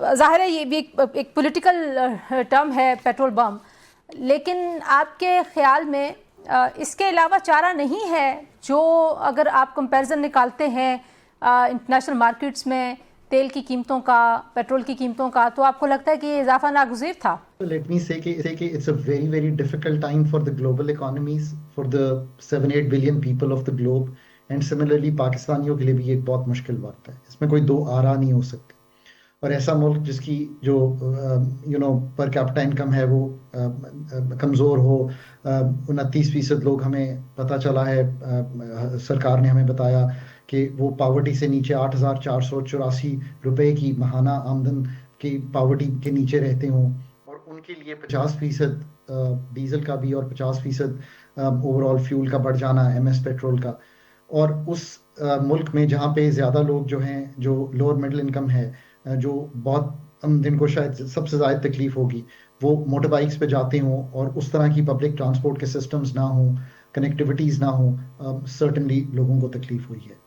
जाहिर है ये भी एक पॉलिटिकल टर्म है पेट्रोल बम, लेकिन आपके ख्याल में इसके अलावा चारा नहीं है जो, अगर आप कंपैरिजन निकालते हैं इंटरनेशनल मार्केट्स में तेल की कीमतों का, पेट्रोल की कीमतों का, तो आपको लगता है कि ये इजाफा नागुज़ीर था? Let me say कि it's a very very difficult time for the global economies, for the 7-8 billion people of the globe, and similarly पाकिस्तानियों के लिए भी ये एक बहुत मुश्किल वक्त है। इसमें कोई दो आरा नहीं हो सकती। और ऐसा मुल्क जिसकी जो पर कैपिटा इनकम है वो कमज़ोर हो, 29% लोग, हमें पता चला है, सरकार ने हमें बताया कि वो पावर्टी से नीचे 8,484 रुपए की महाना आमदन की पावर्टी के नीचे रहते हों, और उनके लिए 50% डीजल का भी और 50% ओवरऑल फ्यूल का बढ़ जाना, एमएस पेट्रोल का। और उस मुल्क में जहाँ पे ज़्यादा लोग जो हैं, जो लोअर मिडिल इनकम है, जो बहुत जिनको शायद सबसे ज़्यादा तकलीफ होगी, वो मोटर बाइक्स पे जाते हों और उस तरह की पब्लिक ट्रांसपोर्ट के सिस्टम्स ना हों, कनेक्टिविटीज़ ना हों, सर्टनली लोगों को तकलीफ हुई है।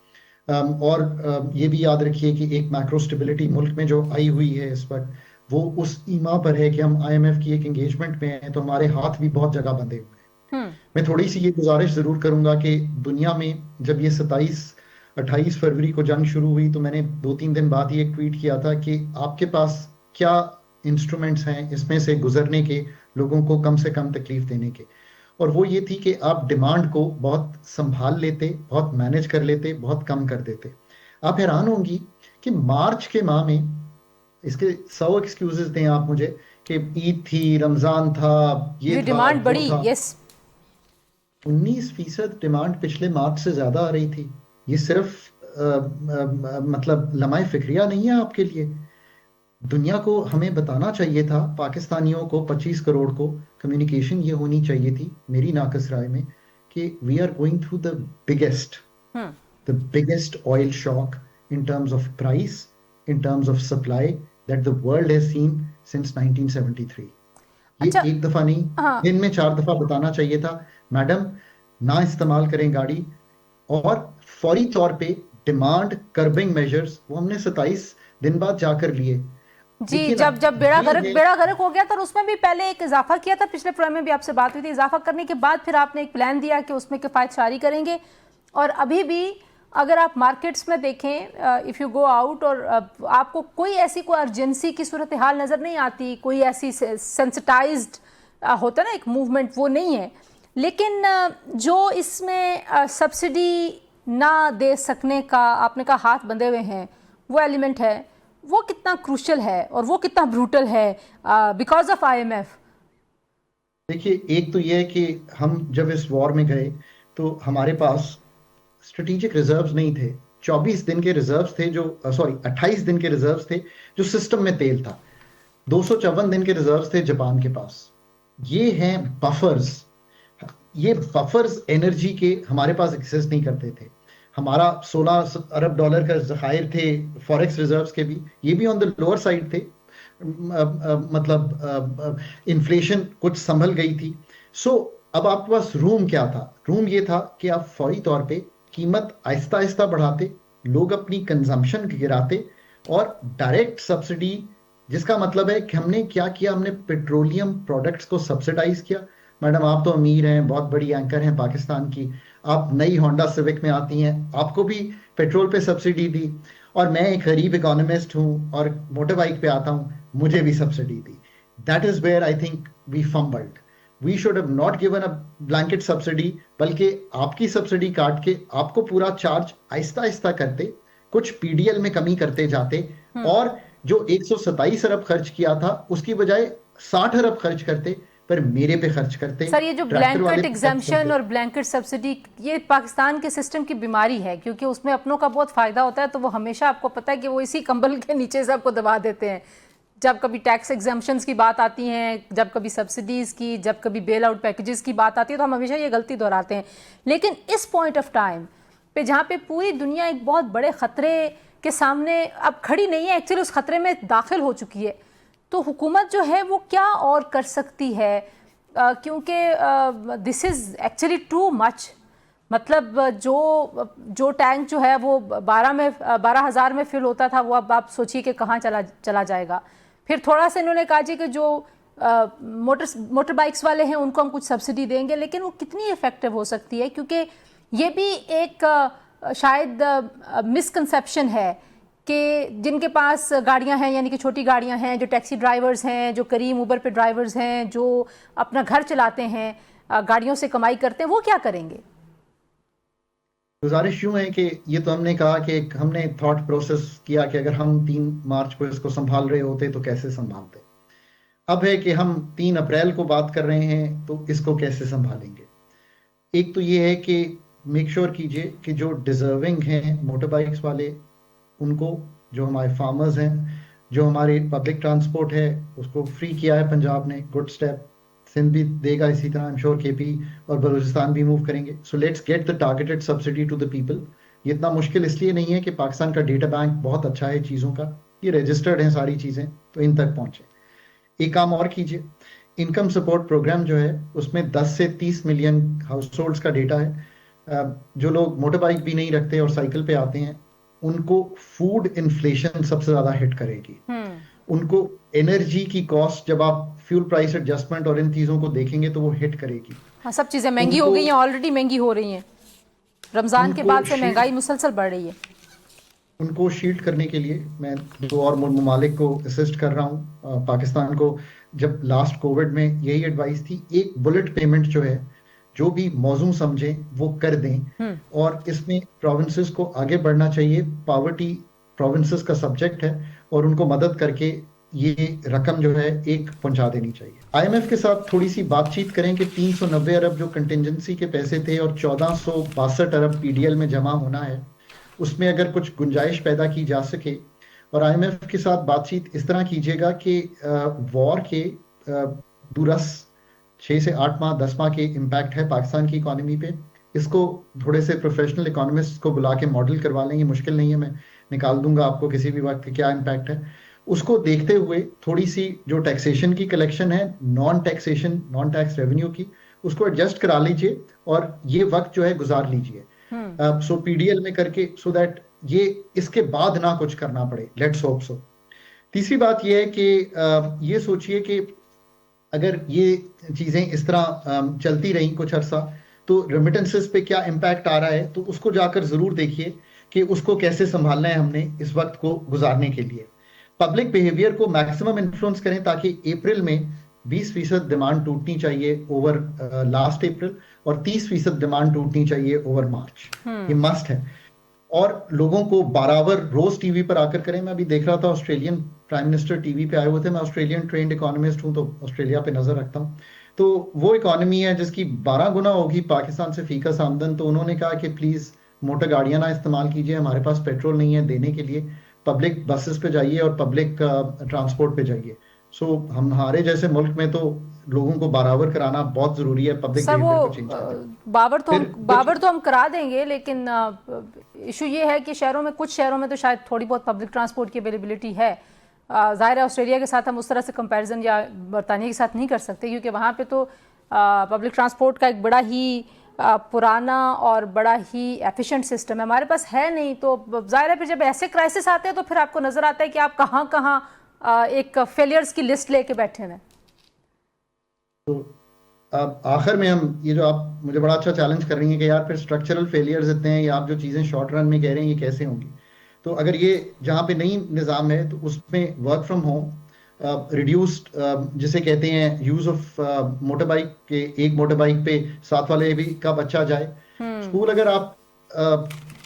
और ये भी याद रखिए कि एक मैक्रो स्टेबिलिटी मुल्क में जो आई हुई है इस वक्त, वो उस ईमा पर है कि हम आईएमएफ की एक एंगेजमेंट में हैं, तो हमारे हाथ भी बहुत जगह बंधे हुए हैं। मैं थोड़ी सी ये गुजारिश जरूर करूंगा कि दुनिया में जब ये 28 फरवरी को जंग शुरू हुई, तो मैंने 2-3 दिन बाद ही एक ट्वीट किया था कि आपके पास क्या इंस्ट्रूमेंट्स हैं इसमें से गुजरने के, लोगों को कम से कम तकलीफ देने के। और वो ये थी कि आप डिमांड को बहुत संभाल लेते, बहुत मैनेज कर लेते, बहुत कम कर देते। आप हैरान होंगी कि मार्च के माह में, इसके 100 एक्सक्यूजेस दें आप मुझे, कि ईद थी, रमजान था, ये था, डिमांड वो बढ़ी, था, यस। 19% डिमांड पिछले मार्च से ज्यादा आ रही थी। ये सिर्फ मतलब लम्हा फिक्रिया नहीं है आपके लिए। दुनिया को हमें बताना चाहिए था, पाकिस्तानियों को, 25 करोड़ को, कम्युनिकेशन ये होनी चाहिए थी मेरी नाकस राय में, कि we are going through the biggest oil shock in terms of price, in terms of supply, that the world has seen since 1973। ये अच्छा। एक दफा नहीं, हाँ। दिन में 4 दफा बताना चाहिए था, मैडम ना इस्तेमाल करें गाड़ी। और फौरी तौर पे डिमांड कर्बिंग मेजर्स वो हमने 27 दिन बाद जाकर लिए। जी, देखिए ना, जब जब बेड़ा ये गर्क है। बेड़ा गर्क हो गया था, और उसमें भी पहले एक इजाफा किया था, पिछले प्रोग्राम में भी आपसे बात हुई थी, इजाफा करने के बाद फिर आपने एक प्लान दिया कि उसमें किफायत शारी करेंगे। और अभी भी अगर आप मार्केट्स में देखें, इफ़ यू गो आउट, और आपको कोई ऐसी कोई अर्जेंसी की सूरत हाल नज़र नहीं आती, कोई ऐसी सेंसिटाइज्ड होता ना एक मूवमेंट, वो नहीं है। लेकिन जो इसमें सब्सिडी ना दे सकने का, आपने कहा हाथ बंधे हुए हैं, वो एलिमेंट है, वो कितना क्रूशल है और वो कितना ब्रूटल है बिकॉज ऑफ आईएमएफ? देखिए, एक तो ये है कि हम जब इस वॉर में गए तो हमारे पास स्ट्रेटेजिक रिजर्व्स नहीं थे। 24 दिन के रिजर्व्स थे, जो 28 दिन के रिजर्व्स थे जो सिस्टम में तेल था। 254 दिन के रिजर्व्स थे जापान के पास। ये हैं बफर्स। ये बफर्स एनर्जी के हमारे पास एक्सेस नहीं करते थे। हमारा 16 अरब डॉलर का जखायर थे, फॉरेक्स रिजर्व्स के भी, ये भी ऑन द लोअर साइड थे। मतलब इन्फ्लेशन कुछ संभल गई थी। सो अब आपके पास रूम क्या था? रूम ये था कि आप फौरी तौर पे कीमत आहिस्ता आहिस्ता बढ़ाते, लोग अपनी कंजम्पशन गिराते, और डायरेक्ट सब्सिडी, जिसका मतलब है कि हमने क्या किया, हमने पेट्रोलियम प्रोडक्ट्स को सब्सिडाइज किया। मैडम, आप तो अमीर हैं, बहुत बड़ी एंकर हैं पाकिस्तान की, आप नई होंडा सिविक में आती हैं, आपको भी पेट्रोल पे सब्सिडी दी। और मैं एक गरीब इकोनॉमिस्ट हूं और मोटर बाइक पे आता हूं, मुझे भी सब्सिडी दी। That is where I think we fumbled. We should have not given a blanket subsidy, बल्कि आपकी सब्सिडी काट के आपको पूरा चार्ज आहिस्ता आहिस्ता करते, कुछ पीडीएल में कमी करते जाते, और जो 127 अरब खर्च किया था उसकी बजाय 60 अरब खर्च करते, पर मेरे पे खर्च करते, सर, ये जो ट्रैक्टर वाले ब्लैंकेट पे खर्च एग्जाम्शन करते। और ब्लैंकेट सब्सिडी, ये पाकिस्तान के सिस्टम की बीमारी है, क्योंकि उसमें अपनों का बहुत फायदा होता है, तो वो हमेशा, आपको पता है कि वो इसी कंबल के नीचे से आपको दबा देते हैं। जब कभी टैक्स एग्जाम्शंस की बात आती है, जब कभी सब्सिडीज़ की, जब कभी बेल आउट पैकेजेस की बात आती है, तो हम हमेशा ये गलती दोहराते हैं। लेकिन इस पॉइंट ऑफ टाइम पे, जहाँ पे पूरी दुनिया एक बहुत बड़े ख़तरे के सामने अब खड़ी नहीं है, एक्चुअली उस खतरे में दाखिल हो चुकी है, तो हुकूमत जो है वो क्या और कर सकती है? क्योंकि this is actually too much. मतलब जो टैंक जो है वो 12,000 में फिल होता था, वो अब आप सोचिए कि कहाँ चला जाएगा। फिर थोड़ा सा इन्होंने कहा जी कि जो मोटर बाइक्स वाले हैं उनको हम कुछ सब्सिडी देंगे, लेकिन वो कितनी इफेक्टिव हो सकती है, क्योंकि ये भी एक शायद मिसकंसेप्शन है कि जिनके पास गाड़ियां हैं, यानी कि छोटी गाड़ियां हैं, जो टैक्सी ड्राइवर्स हैं, जो करीम उबर पे ड्राइवर्स हैं, जो अपना घर चलाते हैं, गाड़ियों से कमाई करते हैं, वो क्या करेंगे? गुजारिश यूं है कि ये तो हमने कहा कि हमने थॉट प्रोसेस किया कि अगर हम 3 मार्च को इसको संभाल रहे होते तो कैसे संभालते। अब है कि हम 3 अप्रैल को बात कर रहे हैं तो इसको कैसे संभालेंगे। एक तो ये है कि मेक श्योर कीजिए कि जो डिजर्विंग हैं मोटर बाइक्स वाले, उनको, जो हमारे फार्मर्स हैं, जो हमारे पब्लिक ट्रांसपोर्ट है उसको फ्री किया है पंजाब ने, गुड स्टेप। सिंध भी देगा इसी तरह, आई एम श्योर केपी और बलूचिस्तान भी मूव करेंगे। So let's get the targeted subsidy to the people. ये इतना मुश्किल इसलिए नहीं है कि पाकिस्तान का डेटा बैंक बहुत अच्छा है चीज़ों का, ये रजिस्टर्ड है सारी चीज़ें, तो इन तक पहुंचे। एक काम और कीजिए, इनकम सपोर्ट प्रोग्राम जो है उसमें 10 से 30 मिलियन हाउस होल्ड्स का डेटा है। जो लोग मोटर बाइक भी नहीं रखते और साइकिल पे आते हैं, उनको फूड इन्फ्लेशन सबसे ज्यादा हिट करेगी। उनको एनर्जी की कॉस्ट, जब आप फ्यूल प्राइस एडजस्टमेंट और इन चीजों को देखेंगे तो वो हिट करेगी। हाँ, सब चीजें महंगी हो गई हैं, ऑलरेडी महंगी हो रही हैं। रमजान के बाद से महंगाई मुसलसल बढ़ रही है। उनको शील्ड करने के लिए मैं 2 और ममालिक को असिस्ट कर रहा हूँ। पाकिस्तान को जब लास्ट कोविड में यही एडवाइस थी, एक बुलेट पेमेंट जो है, जो भी मौजू समझे वो कर दें, और इसमें प्रोविंसेस को आगे बढ़ना चाहिए। पावर्टी प्रोविंसेस का सब्जेक्ट है और उनको मदद करके ये रकम जो है एक पहुंचा देनी चाहिए। आईएमएफ के साथ थोड़ी सी बातचीत करें कि 390 अरब जो कंटिजेंसी के पैसे थे और 1462 अरब पीडीएल में जमा होना है, उसमें अगर कुछ गुंजाइश पैदा की जा सके। और आईएमएफ के साथ बातचीत इस तरह कीजिएगा कि वॉर के दूरस 6 से 8 माह 10 माह के इम्पैक्ट है पाकिस्तान की इकोनॉमी पे, इसको थोड़े से प्रोफेशनल इकोनॉमिस्ट को बुला के मॉडल करवा लेंगे, मुश्किल नहीं है, मैं निकाल दूंगा आपको किसी भी वक्त क्या इम्पैक्ट है। उसको देखते हुए थोड़ी सी जो टैक्सेशन की कलेक्शन है, नॉन टैक्स रेवेन्यू की, उसको एडजस्ट करा लीजिए और ये वक्त जो है गुजार लीजिए सो पीडीएल में करके, सो दैट ये इसके बाद ना कुछ करना पड़े। Let's hope so. तीसरी बात ये है कि ये सोचिए कि अगर ये चीजें इस तरह चलती रही कुछ अरसा, तो रेमिटेंसेस पे क्या इम्पैक्ट आ रहा है, तो उसको जाकर जरूर देखिए कि उसको कैसे संभालना है हमने इस वक्त को गुजारने के लिए। पब्लिक बिहेवियर को मैक्सिमम इन्फ्लुएंस करें ताकि अप्रैल में 20% डिमांड टूटनी चाहिए ओवर लास्ट अप्रैल और 30% डिमांड टूटनी चाहिए ओवर मार्च। ये मस्ट है। और लोगों को बराबर रोज टीवी पर आकर करें। मैं अभी देख रहा था, ऑस्ट्रेलियन प्राइम मिनिस्टर टीवी पे आए हुए थे। मैं ऑस्ट्रेलियन ट्रेंड इकोनॉमिस्ट हूं तो ऑस्ट्रेलिया पे नजर रखता हूं। तो वो इकोनॉमी है जिसकी 12 गुना होगी पाकिस्तान से फीकस आमदन। तो उन्होंने कहा कि प्लीज मोटर गाड़ियां ना इस्तेमाल कीजिए, हमारे पास पेट्रोल नहीं है देने के लिए, पब्लिक बसेस पे जाइए और पब्लिक ट्रांसपोर्ट पे जाइए। सो हमारे जैसे मुल्क में तो लोगों को बराबर कराना बहुत जरूरी है। पब्लिक बिहेवियर को चेंज करना। बाबर तो हम करा देंगे, लेकिन इशू ये है कि शहरों में, कुछ शहरों में तो शायद थोड़ी बहुत पब्लिक ट्रांसपोर्ट की अवेलेबिलिटी है। ज़ाहिर है ऑस्ट्रेलिया के साथ हम उस तरह से कंपैरिजन या बरतानिया के साथ नहीं कर सकते, क्योंकि वहाँ पे तो पब्लिक ट्रांसपोर्ट का एक बड़ा ही पुराना और बड़ा ही एफिशिएंट सिस्टम है, हमारे पास है नहीं। तो जाहिर है फिर जब ऐसे क्राइसिस आते हैं तो फिर आपको नजर आता है कि आप कहाँ कहाँ एक फेलियर्स की लिस्ट लेके बैठे हैं। तो अब आखिर में हम ये जो आप मुझे बड़ा अच्छा चैलेंज कर रही हैं कि यार फिर स्ट्रक्चरल फेलियर्स इतने हैं, या आप जो चीजें शॉर्ट रन में कह रहे हैं ये कैसे होंगी। तो अगर ये जहाँ पे नई निज़ाम है तो उसमें वर्क फ्रॉम होम, रिड्यूस्ड जिसे कहते हैं यूज ऑफ मोटर बाइक के, एक मोटर बाइक पे साथ वाले भी का बच्चा जाए। स्कूल अगर आप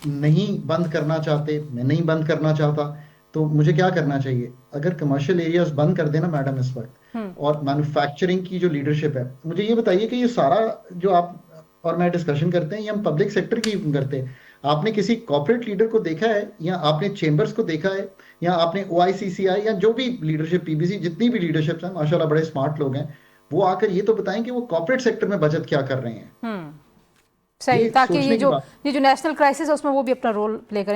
नहीं बंद करना चाहते, मैं नहीं बंद करना चाहता, तो मुझे क्या करना चाहिए? अगर कमर्शियल एरियाज बंद कर देना मैडम इस वक्त, और मैन्युफैक्चरिंग की जो लीडरशिप है, मुझे ये बताइए कि ये सारा जो आप और मैं डिस्कशन करते हैं ये हम पब्लिक सेक्टर की करते हैं। आपने किसी कॉर्पोरेट लीडर को देखा है, या आपने चेंबर्स को देखा है, या आपने OICCI या जो भी लीडरशिप, PBC, जितनी भी लीडरशिप है, माशाल्लाह बड़े स्मार्ट लोग हैं, वो आकर ये तो बताएं कि वो कॉर्पोरेट सेक्टर में बचत क्या कर रहे हैं। सही, ताकि ये जो नेशनल क्राइसिस है उसमें वो भी अपना रोल प्ले करें।